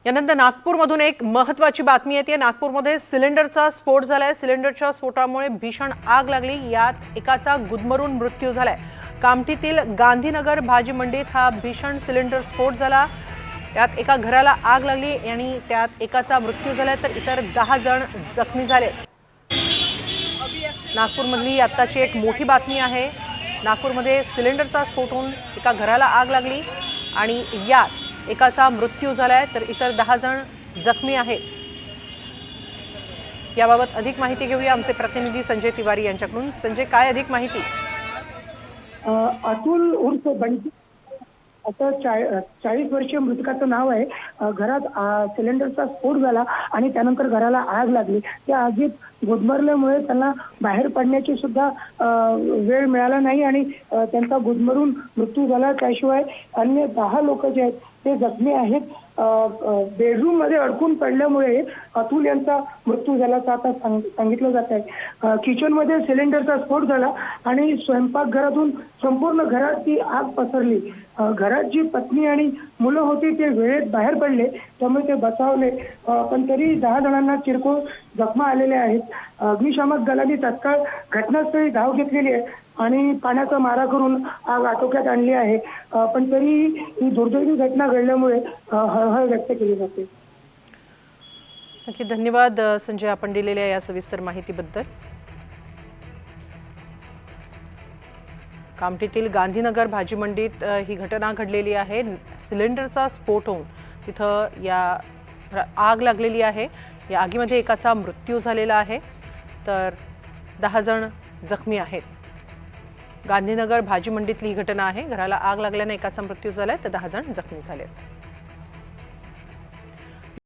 यानंतर नागपूरमधून एक महत्त्वाची बातमी येते। नागपूरमध्ये सिलेंडरचा स्फोट झालाय। सिलेंडरच्या स्फोटामुळे भीषण आग लागली। यात एकाचा गुदमरून मृत्यू झालाय। कामठीतील गांधीनगर भाजी मंडीत हा भीषण सिलेंडर स्फोट झाला। त्यात एका घराला आग लागली आणि त्यात एकाचा मृत्यू झालाय तर इतर 10 जण जखमी झाले। नागपूरमधली आत्ताची एक मोठी बातमी आहे। नागपूरमध्ये सिलेंडरचा स्फोट होऊन एका घराला आग लागली आणि यात एकाचा मृत्यू झालाय तर इतर 10 जण जखमी आहेत। याबाबत अधिक माहिती घेऊया आमचे प्रतिनिधी संजय तिवारी यांच्याकडून। संजय, काय अधिक माहिती? अतुल उर्फ बंटी आता 40 वर्षीय मृतकाचं नाव आहे। घरात सिलेंडरचा स्फोट झाला आणि त्यानंतर घराला आग लागली। त्या आगीत गुदमरल्यामुळे त्यांना बाहेर पडण्याची सुद्धा वेळ मिळाला नाही आणि त्यांचा गुदमरून मृत्यू झाला। त्याशिवाय अन्य 10 लोक जे आहेत ते जखमी आहेत। बेडरूम मध्ये अडकून पडल्यामुळे अतुल यांचा मृत्यू झाल्याचं आता सांगितलं जात आहे। किचन मध्ये सिलेंडरचा स्फोट झाला आणि स्वयंपाकघरातून संपूर्ण घरात ती आग पसरली। घरात जी पत्नी आणि मुलं होती ते वेळेत बाहेर पडले, त्यामुळे ते बचावले, पण तरी 10 जणांना किरकोळ जखमा आलेल्या आहेत। अग्निशामक दलाने तत्काळ घटनास्थळी धाव घेतलेली आहे आणि पाण्याचा मारा करून आग आटोक्यात आणली आहे। पण तरी ही दुर्दैवी घटना घडल्यामुळे हळहळ व्यक्त केली जाते। नक्की धन्यवाद संजय, आपण दिलेल्या या सविस्तर माहितीबद्दल। कामठीतील गांधीनगर भाजी मंडीत ही घटना घडलेली आहे। सिलेंडरचा स्फोट होऊन तिथं या आग लागलेली आहे। या आगीमध्ये एकाचा मृत्यू झालेला आहे तर 10 जण जखमी आहेत। गांधीनगर भाजी मंडीतली ही घटना आहे। घराला आग लागल्याने एकाचा मृत्यू झालाय तर 10 जण जखमी झालेत।